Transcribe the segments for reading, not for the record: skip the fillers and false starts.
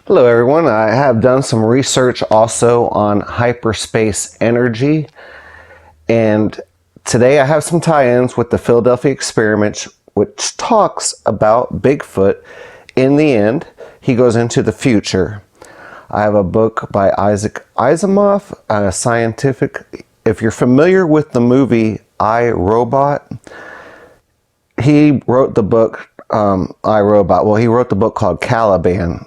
Hello everyone, I have done some research also on hyperspace energy, and today I have some tie-ins with the Philadelphia experiment, which talks about Bigfoot. In the end, he goes into the future. I have a book by Isaac Asimov, a scientific. If you're familiar with the movie I, Robot, he wrote the book I, Robot. Well, he wrote the book called Caliban.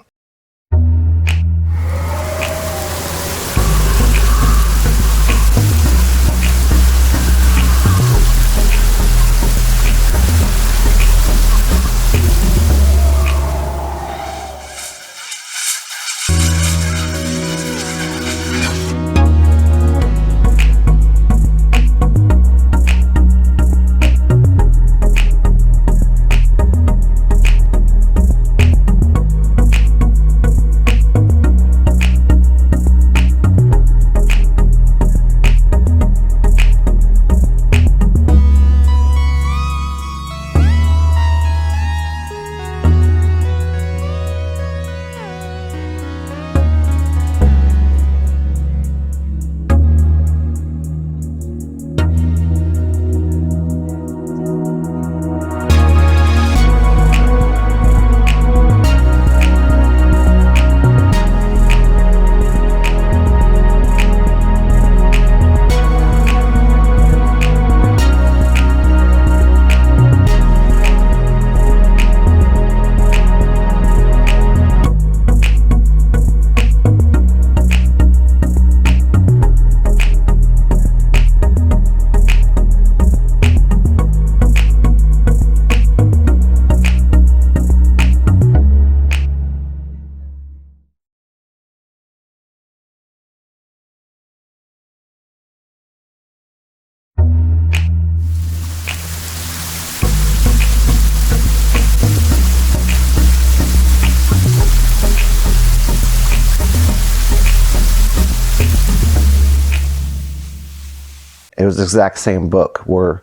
It was the exact same book where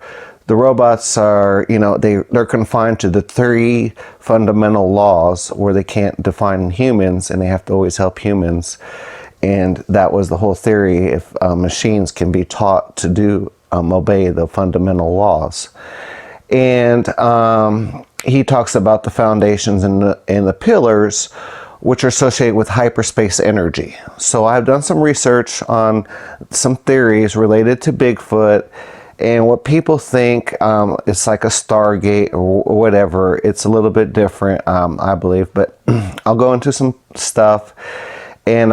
the robots are, they're confined to the three fundamental laws where they can't define humans and they have to always help humans. And that was the whole theory, if machines can be taught to do obey the fundamental laws. And he talks about the foundations and the pillars, which are associated with hyperspace energy. So I've done some research on some theories related to Bigfoot and what people think it's like a Stargate or whatever. It's a little bit different, I believe, but I'll go into some stuff and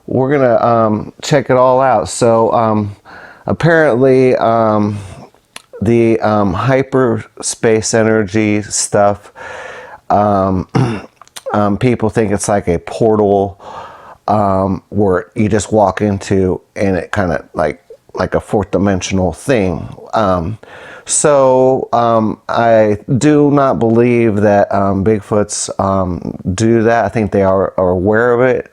we're gonna check it all out. So apparently the hyperspace energy stuff, people think it's like a portal where you just walk into and it kind of like a fourth dimensional thing. So I do not believe that Bigfoots do that. I think they are aware of it.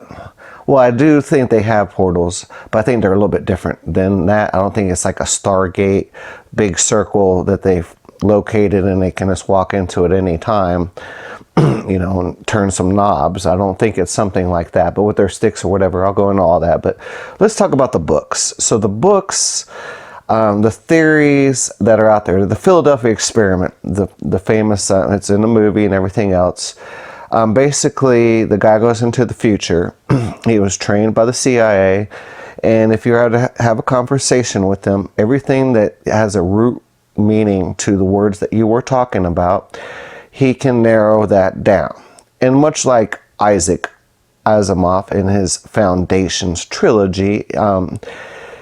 Well, I do think they have portals, but I think they're a little bit different than that. I don't think it's like a Stargate, big circle that they've located and they can just walk into at any time, and turn some knobs. I don't think it's something like that, but with their sticks or whatever, I'll go into all that. But let's talk about the books. So the books, the theories that are out there, the Philadelphia experiment, the famous, it's in the movie and everything else. Basically, the guy goes into the future. He was trained by the CIA, and if you were to have a conversation with him, everything that has a root meaning to the words that you were talking about, he can narrow that down. And much like Isaac Asimov in his Foundations trilogy,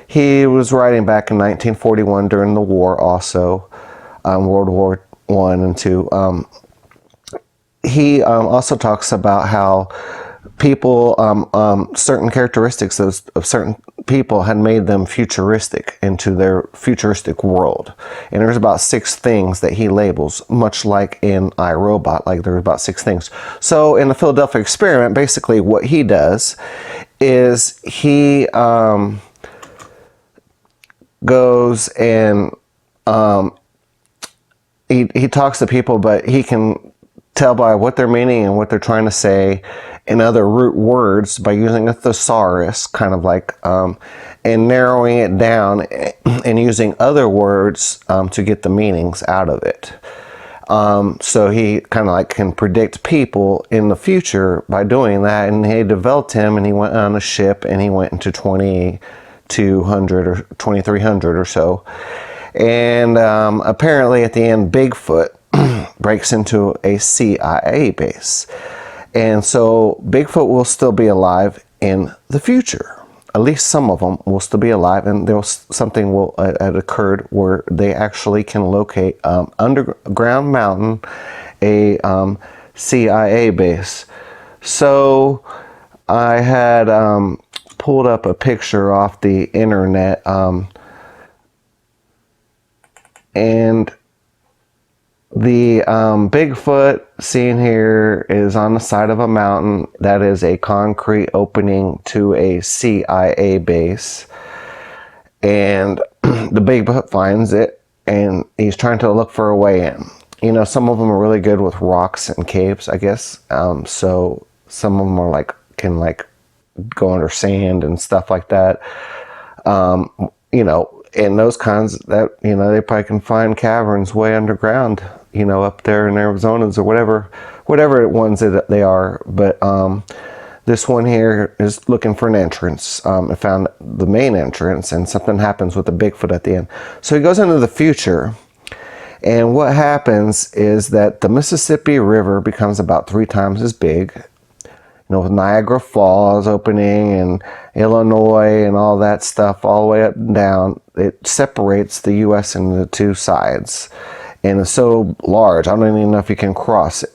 he was writing back in 1941 during the war also, World War I and II. He also talks about how people, certain characteristics of certain people had made them futuristic into their futuristic world. And there's about 6 things that he labels, much like in I, Robot, like there's about 6 things. So in the Philadelphia experiment, basically what he does is he goes and he talks to people, but he can tell by what they're meaning and what they're trying to say in other root words by using a thesaurus, kind of like, and narrowing it down and using other words to get the meanings out of it. So he kind of like can predict people in the future by doing that. And he developed him, and he went on a ship, and he went into 2200 or 2300 or so. And apparently at the end, Bigfoot breaks into a CIA base. And so Bigfoot will still be alive in the future. At least some of them will still be alive, and something will had occurred where they actually can locate underground mountain, a CIA base. So I had pulled up a picture off the internet, and the Bigfoot seen here is on the side of a mountain. That is a concrete opening to a CIA base. And the Bigfoot finds it, and he's trying to look for a way in. You know, some of them are really good with rocks and caves, I guess. So some of them are like, can like go under sand and stuff like that. You know, and those kinds that, you know, they probably can find caverns way underground, you know, up there in Arizona's or whatever ones that they are. But this one here is looking for an entrance. It found the main entrance, and something happens with the Bigfoot at the end. So he goes into the future, and what happens is that the Mississippi River becomes about 3 times as big. You know, with Niagara Falls opening and Illinois and all that stuff all the way up and down, it separates the U.S. into 2 sides. And it's so large, I don't even know if you can cross it.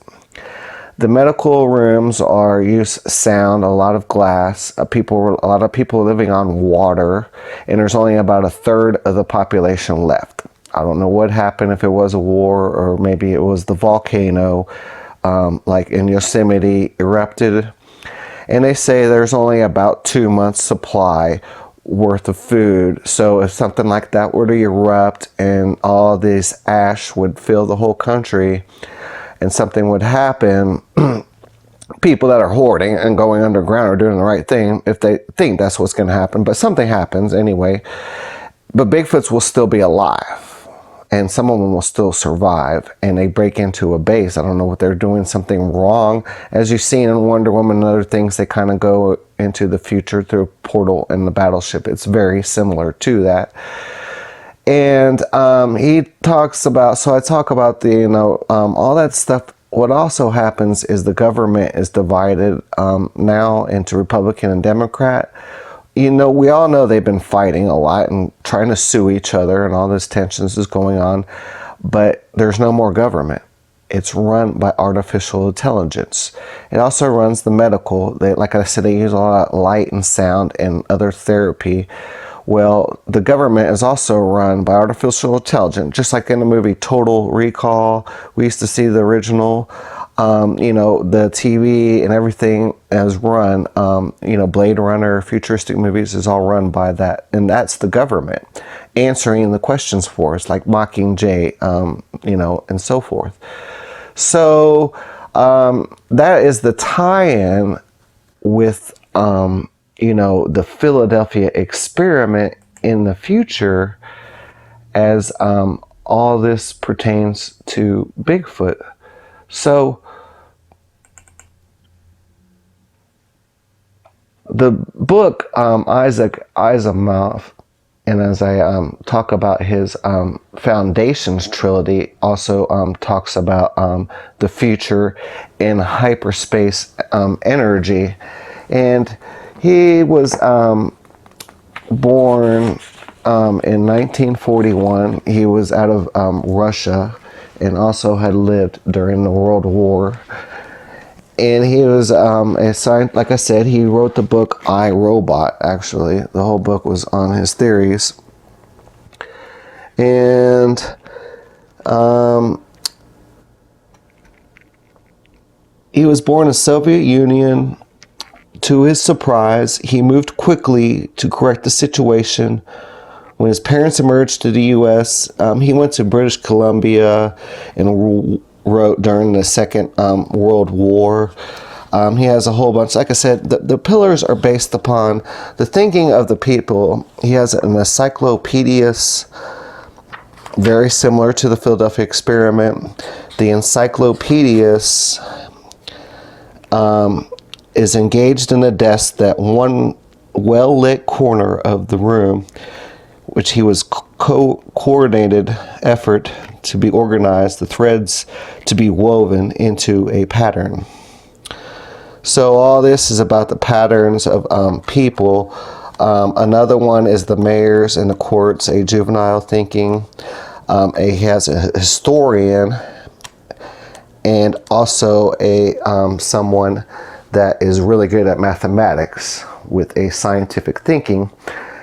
The medical rooms use sound, a lot of glass. A lot of people living on water, and there's only about 1/3 of the population left. I don't know what happened, if it was a war or maybe it was the volcano, like in Yosemite, erupted. And they say there's only about 2 months supply worth of food. So if something like that were to erupt and all this ash would fill the whole country and something would happen, people that are hoarding and going underground are doing the right thing if they think that's what's going to happen. But something happens anyway. But Bigfoots will still be alive. And some of them will still survive, and they break into a base. I don't know what they're doing, something wrong. As you've seen in Wonder Woman and other things, they kind of go into the future through a portal in the battleship. It's very similar to that. And he talks about, so I talk about the, you know, all that stuff. What also happens is the government is divided now into Republican and Democrat. You know, we all know they've been fighting a lot and trying to sue each other, and all this tensions is going on, but there's no more government. It's run by artificial intelligence. It also runs the medical. Like I said, they use a lot of light and sound and other therapy. Well, the government is also run by artificial intelligence, just like in the movie Total Recall. We used to see the original. You know, the TV and everything is run, you know, Blade Runner, futuristic movies is all run by that. And that's the government answering the questions for us, like Mockingjay, you know, and so forth. So that is the tie-in with, you know, the Philadelphia experiment in the future as all this pertains to Bigfoot. So the book, Isaac Asimov, and as I talk about his Foundations trilogy, also talks about the future in hyperspace energy. And he was born in 1941. He was out of Russia and also had lived during the World War. And he was a scientist, like I said, he wrote the book I, Robot, actually. The whole book was on his theories. And he was born in the Soviet Union. To his surprise, he moved quickly to correct the situation. When his parents emerged to the U.S., he went to British Columbia and wrote during the Second World War. He has a whole bunch. Like I said, the pillars are based upon the thinking of the people. He has an encyclopedias, very similar to the Philadelphia Experiment. The encyclopedias is engaged in a desk that one well-lit corner of the room, which he was coordinated effort to be organized, the threads to be woven into a pattern. So all this is about the patterns of people. Another one is the mayors and the courts, a juvenile thinking. He has a historian and also a someone that is really good at mathematics with a scientific thinking,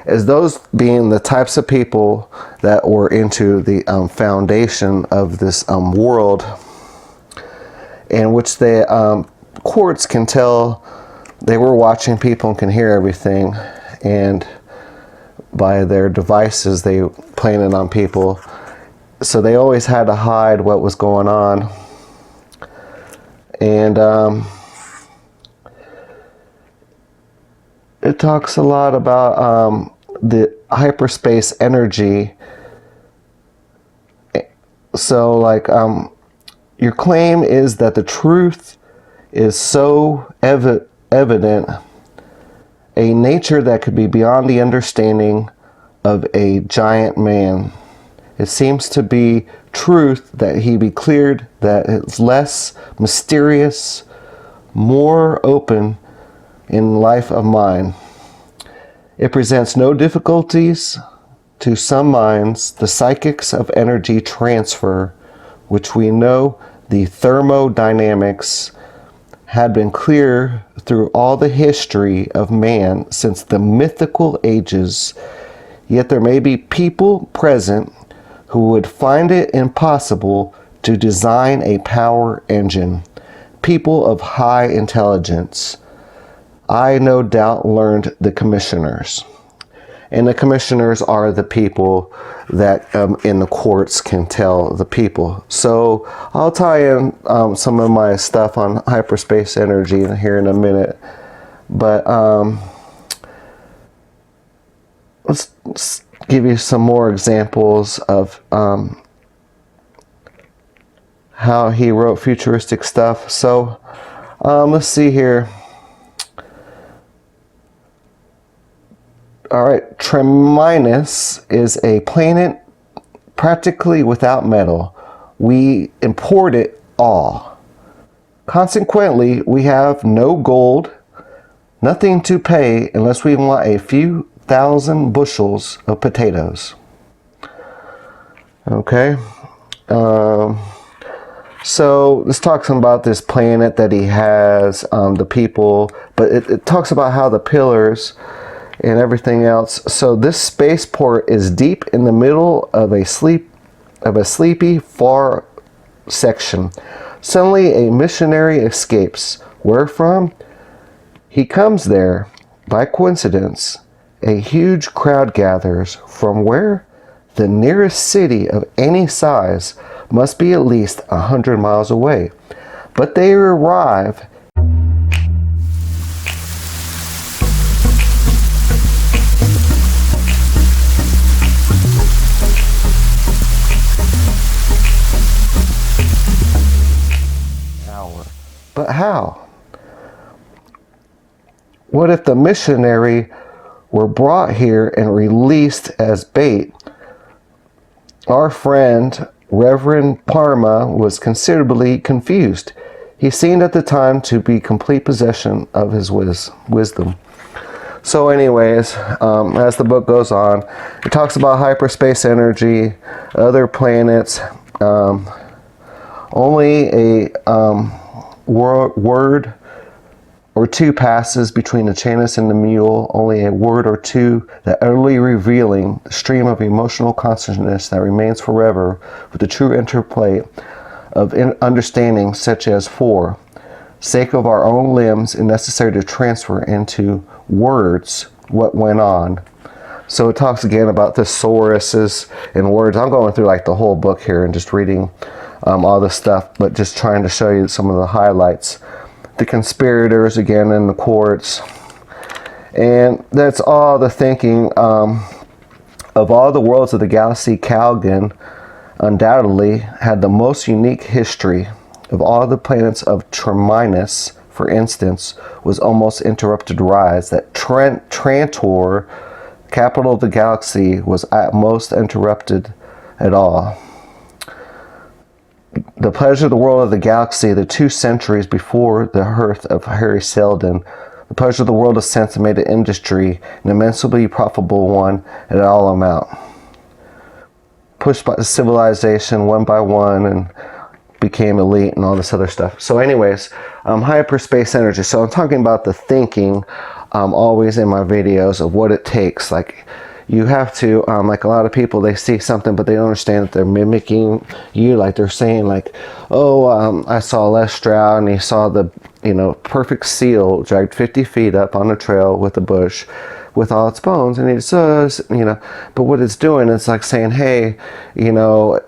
as those being the types of people that were into the foundation of this world, in which the courts can tell they were watching people and can hear everything, and by their devices they planted on people, so they always had to hide what was going on. And it talks a lot about the hyperspace energy. So like your claim is that the truth is so evident, a nature that could be beyond the understanding of a giant man. It seems to be truth that he be cleared, that it's less mysterious, more open in life of mine. It presents no difficulties to some minds, the psychics of energy transfer, which we know the thermodynamics had been clear through all the history of man since the mythical ages. Yet there may be people present who would find it impossible to design a power engine. People of high intelligence. I no doubt learned the commissioners. And the commissioners are the people that in the courts can tell the people. So I'll tie in some of my stuff on hyperspace energy here in a minute. But let's give you some more examples of how he wrote futuristic stuff. So let's see here. All right, Treminus is a planet practically without metal. We import it all. Consequently, we have no gold, nothing to pay unless we want a few thousand bushels of potatoes. Okay. So this talks about this planet that he has, the people, but it talks about how the pillars and everything else. So this spaceport is deep in the middle of a sleepy far section. Suddenly a missionary escapes. Where from? He comes there by coincidence. A huge crowd gathers. From where? The nearest city of any size must be at least 100 miles away. But they arrive But how? What if the missionary were brought here and released as bait? Our friend, Reverend Parma, was considerably confused. He seemed at the time to be complete possession of his wisdom. So anyways, as the book goes on, it talks about hyperspace energy, other planets, only a word or two passes between the Janus and the mule, only a word or two that utterly revealing the stream of emotional consciousness that remains forever with the true interplay of understanding, such as for sake of our own limbs and necessary to transfer into words what went on. So it talks again about thesauruses and words. I'm going through like the whole book here and just reading all this stuff, but just trying to show you some of the highlights. The conspirators again in the quartz. And that's all the thinking. Of all the worlds of the galaxy, Calgon undoubtedly had the most unique history. Of all the planets of Terminus, for instance, was almost interrupted rise. That Trantor, capital of the galaxy, was at most interrupted at all. The pleasure of the world of the galaxy, the 2 centuries before the hearth of Harry Seldon, the pleasure of the world of sense made an industry, an immensely profitable one at all amount. Pushed by the civilization one by one and became elite and all this other stuff. So anyways, hyperspace energy. So I'm talking about the thinking always in my videos of what it takes. Like you have to, like a lot of people, they see something but they don't understand that they're mimicking you. Like they're saying like, oh, I saw Les Stroud and he saw the, you know, perfect seal dragged 50 feet up on a trail with a bush with all its bones, and he says, you know, but what it's doing, it's like saying, hey, you know,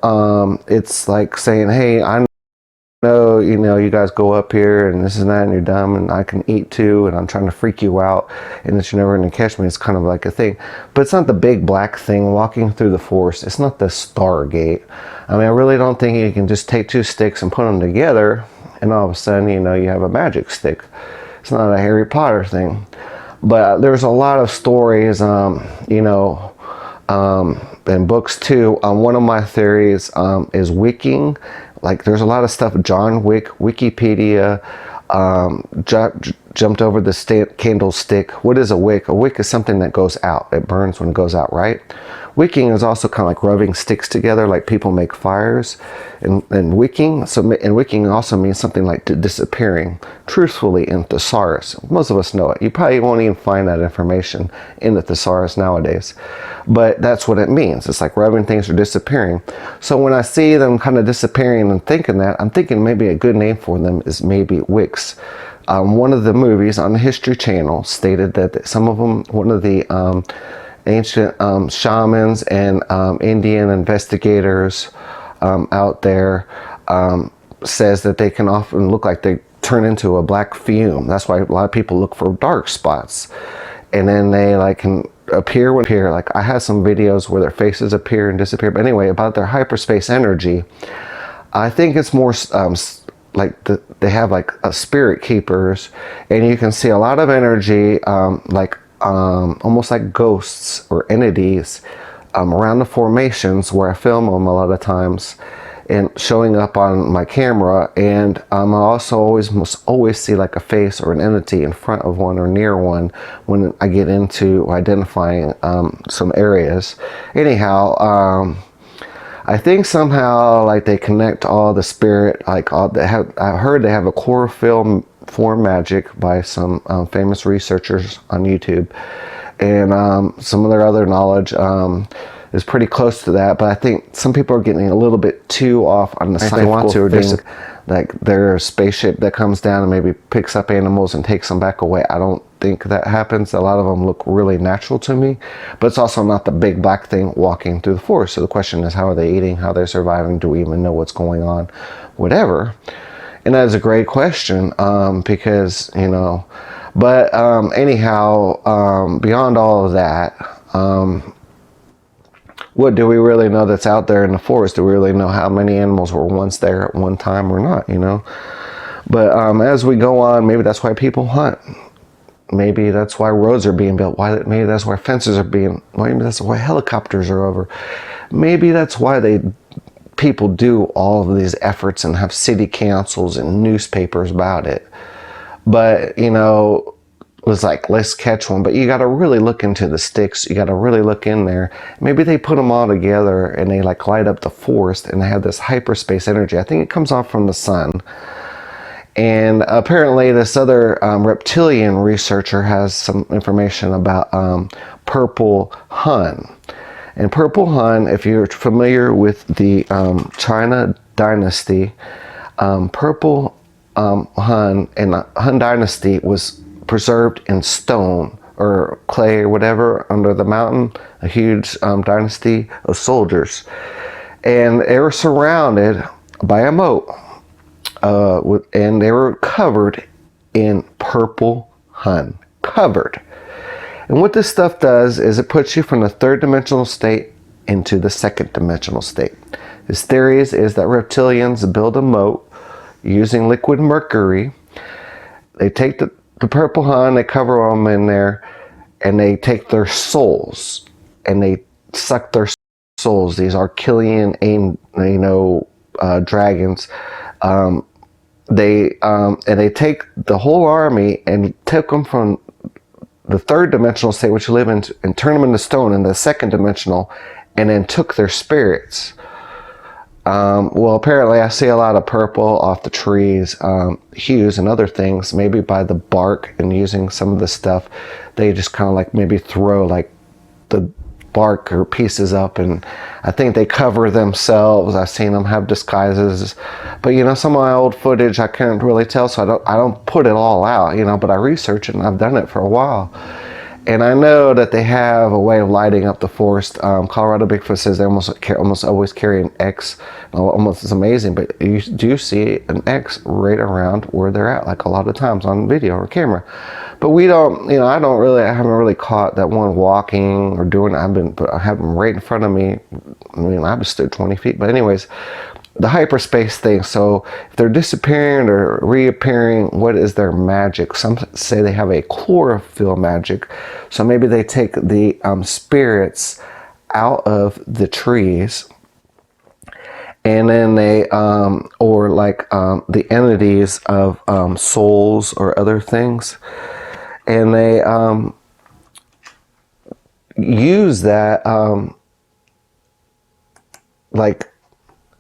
it's like saying, hey, I know, you know, you guys go up here and this and that and you're dumb and I can eat too and I'm trying to freak you out and that you're never going to catch me. It's kind of like a thing, but it's not the big black thing walking through the forest. It's not the Stargate. I mean, I really don't think you can just take 2 sticks and put them together and all of a sudden, you know, you have a magic stick. It's not a Harry Potter thing. But there's a lot of stories, you know, and books too. One of my theories is wicking. Like there's a lot of stuff. John Wick, Wikipedia, jumped over the candlestick. What is a wick? A wick is something that goes out. It burns when it goes out, right? Wicking is also kind of like rubbing sticks together, like people make fires. And wicking, and wicking also means something like disappearing. Truthfully, in thesaurus, most of us know it. You probably won't even find that information in the thesaurus nowadays, but that's what it means. It's like rubbing things or disappearing. So when I see them kind of disappearing and thinking that, I'm thinking maybe a good name for them is maybe wicks. One of the movies on the History Channel stated that some of them, one of the ancient shamans and Indian investigators out there says that they can often look like they turn into a black fume. That's why a lot of people look for dark spots, and then they like can appear. Like I have some videos where their faces appear and disappear. But anyway, about their hyperspace energy, I think it's more like they have like a spirit keepers, and you can see a lot of energy, like almost like ghosts or entities around the formations where I film them a lot of times and showing up on my camera. And I also must always see like a face or an entity in front of one or near one when I get into identifying some areas. Anyhow, I think somehow like they connect all the spirit, like all I heard they have a chlorophyll form magic by some famous researchers on YouTube, and some of their other knowledge is pretty close to that. But I think some people are getting a little bit too off on the scientific thing, like their spaceship that comes down and maybe picks up animals and takes them back away. I don't think that happens. A lot of them look really natural to me, but it's also not the big black thing walking through the forest. So the question is, how are they eating? How they're surviving? Do we even know what's going on? Whatever. And that is a great question, because, you know, but anyhow, beyond all of that, what do we really know that's out there in the forest? Do we really know how many animals were once there at one time or not, you know? But as we go on, maybe that's why people hunt. Maybe that's why roads are being built. Maybe that's why fences are being, maybe that's why helicopters are over. Maybe that's why people do all of these efforts and have city councils and newspapers about it. But, you know, it was like, let's catch one. But you got to really look into the sticks. You got to really look in there. Maybe they put them all together and they like light up the forest and they have this hyperspace energy. I think it comes off from the sun. And apparently this other reptilian researcher has some information about Purple Hun. And Purple Hun, if you're familiar with the China dynasty, Purple Hun and the Hun dynasty was preserved in stone or clay or whatever under the mountain, a huge dynasty of soldiers. And they were surrounded by a moat, and they were covered in purple hun. Covered. And what this stuff does is it puts you from the third dimensional state into the second dimensional state. His theory is that reptilians build a moat using liquid mercury. They take the purple hun, they cover them in there, and they take their souls and they suck their souls. These Archelian, dragons. They take the whole army and took them from the third dimensional state, which you live in, and turn them into stone in the second dimensional, and then took their spirits. Well, apparently I see a lot of purple off the trees, hues and other things, maybe by the bark, and using some of the stuff, they just kind of like maybe throw like the bark or pieces up, and I think they cover themselves. I've seen them have disguises, but some of my old footage I can't really tell, so I don't put it all out, but I research it, and I've done it for a while. And I know that they have a way of lighting up the forest. Colorado Bigfoot says they almost always carry an X. Almost, it's amazing, but you do see an X right around where they're at, like a lot of times on video or camera. But we don't, I haven't really caught that one walking or doing it. I have them right in front of me. I just stood 20 feet. But anyways, the hyperspace thing. So if they're disappearing or reappearing, what is their magic? Some say they have a chlorophyll magic. So maybe they take the spirits out of the trees, and then they, or like the entities of souls or other things, and they use that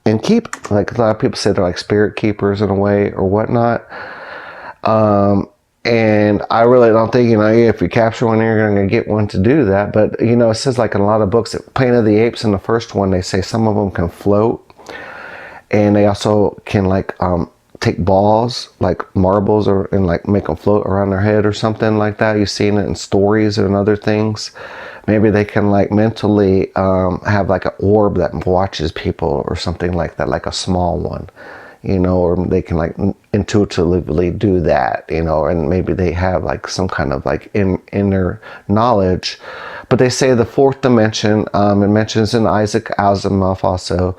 and keep, like a lot of people say they're like spirit keepers in a way or whatnot. And I really don't think, if you capture one, you're going to get one to do that. But, it says like in a lot of books, Planet of the Apes in the first one, they say some of them can float. And they also can take balls, like marbles, and make them float around their head or something like that. You've seen it in stories and other things. Maybe they can mentally have like an orb that watches people or something like that, like a small one, or they can intuitively do that, and maybe they have some kind of inner knowledge. But they say the fourth dimension, it mentions in Isaac Asimov also,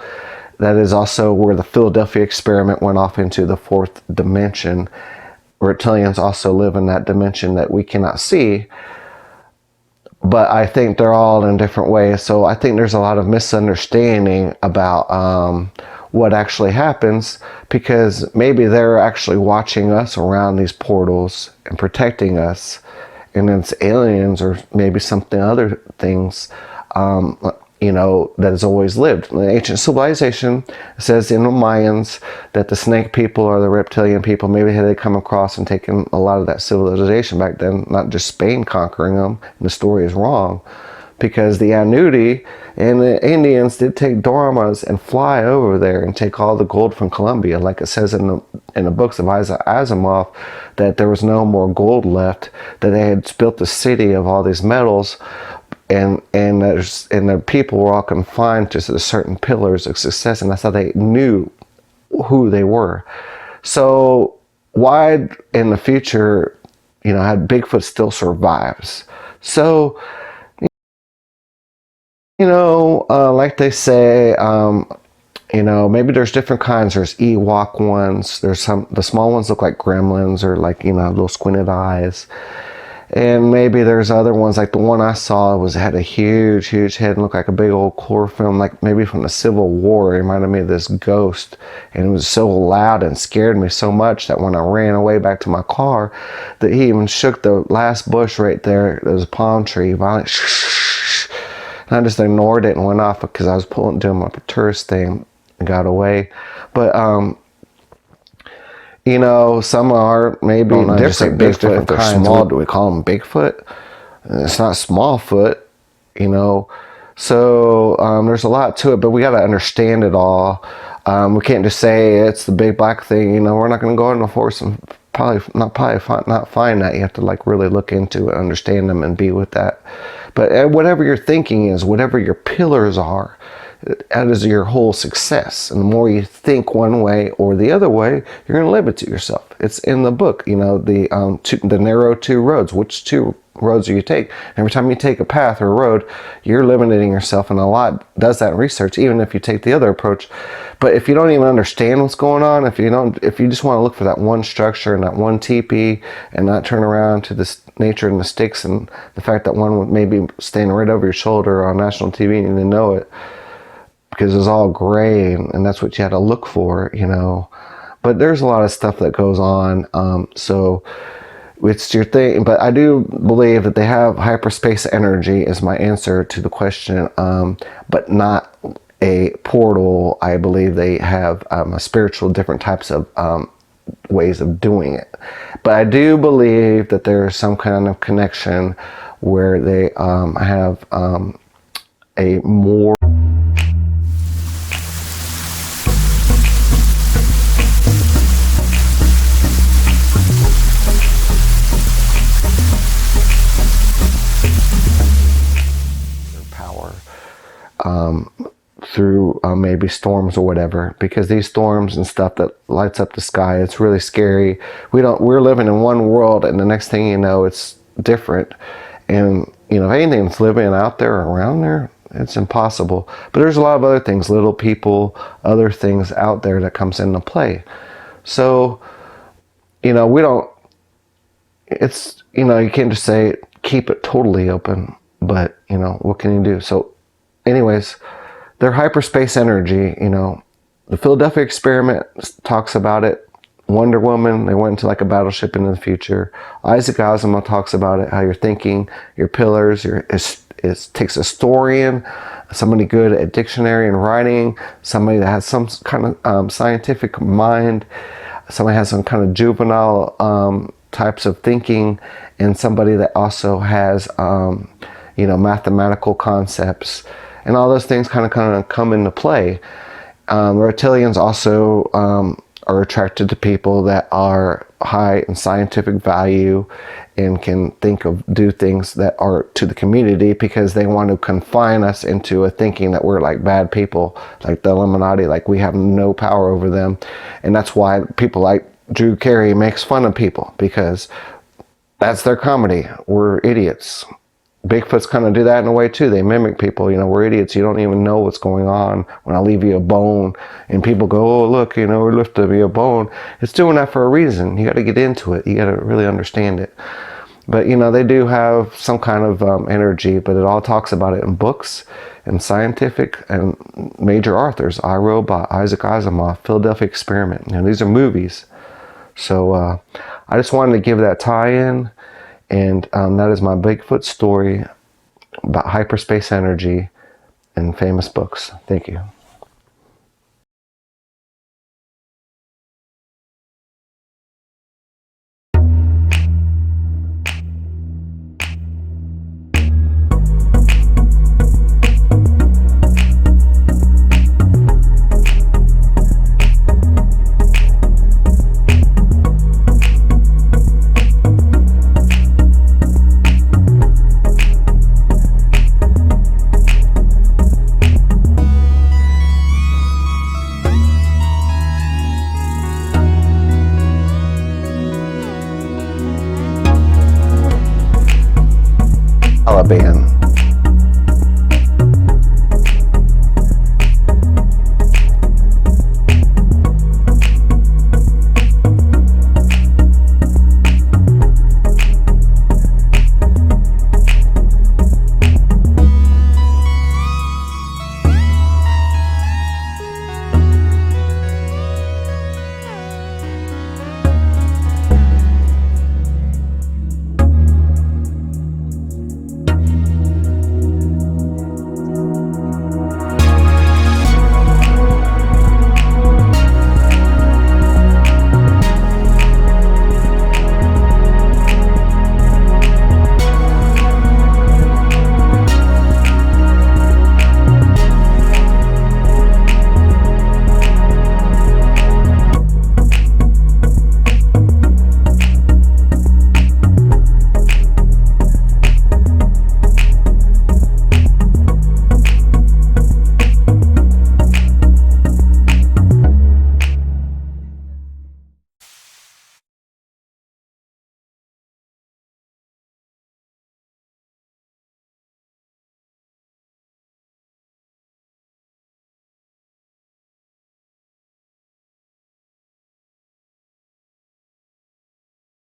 that is also where the Philadelphia experiment went off into the fourth dimension. Reptilians also live in that dimension that we cannot see. But I think they're all in different ways. So I think there's a lot of misunderstanding about what actually happens, because maybe they're actually watching us around these portals and protecting us, and it's aliens or maybe something other things that has always lived. In the ancient civilization, it says in the Mayans that the snake people are the reptilian people. Maybe they come across and taken a lot of that civilization back then, not just Spain conquering them. And the story is wrong, because the Anunnaki and the Indians did take Dormas and fly over there and take all the gold from Colombia, like it says in the books of Isaac Asimov, that there was no more gold left, that they had built the city of all these metals. And the people were all confined to the certain pillars of success, and that's how they knew who they were. So why in the future, had Bigfoot still survives? So, like they say, maybe there's different kinds. There's Ewok ones. There's the small ones look like gremlins, or little squinted eyes. And maybe there's other ones, like the one I saw had a huge head and looked like a big old chloroform, like maybe from the Civil War. It reminded me of this ghost, and it was so loud and scared me so much that when I ran away back to my car, that he even shook the last bush right there. There was a palm tree, violent shh, and I just ignored it and went off because I was doing my tourist thing and got away. But some are maybe different. Bigfoot, they're small. Do we call them Bigfoot? It's not Smallfoot, So there's a lot to it, but we got to understand it all. We can't just say it's the big black thing. We're not going to go into the forest and not find that. You have to really look into it, understand them, and be with that. But whatever your thinking is, whatever your pillars are, that is your whole success. And the more you think one way or the other way, you're going to limit to yourself. It's in the book, you know, the narrow two roads. Which two roads do you take? Every time you take a path or a road, you're limiting yourself, and a lot does that in research, even if you take the other approach. But if you don't even understand what's going on, if you just want to look for that one structure and that one teepee, and not turn around to this nature and the sticks and the fact that one may be staying right over your shoulder on national TV and you didn't know it, because it's all gray, and that's what you had to look for, you know. But there's a lot of stuff that goes on, so it's your thing. But I do believe that they have hyperspace energy is my answer to the question, but not a portal. I believe they have a spiritual, different types of ways of doing it. But I do believe that there's some kind of connection where they have a more power through maybe storms or whatever, because these storms and stuff that lights up the sky, it's really scary. We're living in one world, and the next thing you know, it's different. And you know, if anything's living out there or around there, it's impossible. But there's a lot of other things, little people, other things out there that comes into play. So you know, it's, you know, you can't just say keep it totally open, but you know, what can you do? So anyways, their hyperspace energy, you know, the Philadelphia Experiment talks about it. Wonder Woman, they went into like a battleship into the future. Isaac Asimov talks about it, how you're thinking, your pillars, it takes a historian, somebody good at dictionary and writing, somebody that has some kind of scientific mind, somebody has some kind of juvenile types of thinking, and somebody that also has, you know, mathematical concepts. And all those things kind of come into play. Reptilians also are attracted to people that are high in scientific value and can do things that are to the community, because they want to confine us into a thinking that we're like bad people, like the Illuminati, like we have no power over them. And that's why people like Drew Carey makes fun of people, because that's their comedy. We're idiots. Bigfoots kind of do that in a way too. They mimic people. You know, we're idiots. You don't even know what's going on when I leave you a bone. And people go, oh, look, you know, we lifted me a bone. It's doing that for a reason. You got to get into it. You got to really understand it. But, you know, they do have some kind of energy, but it all talks about it in books and scientific and major authors. I, Robot, Isaac Asimov, Philadelphia Experiment. You know, these are movies. So I just wanted to give that tie-in. And that is my Bigfoot story about hyperspace energy and famous books. Thank you. Taliban.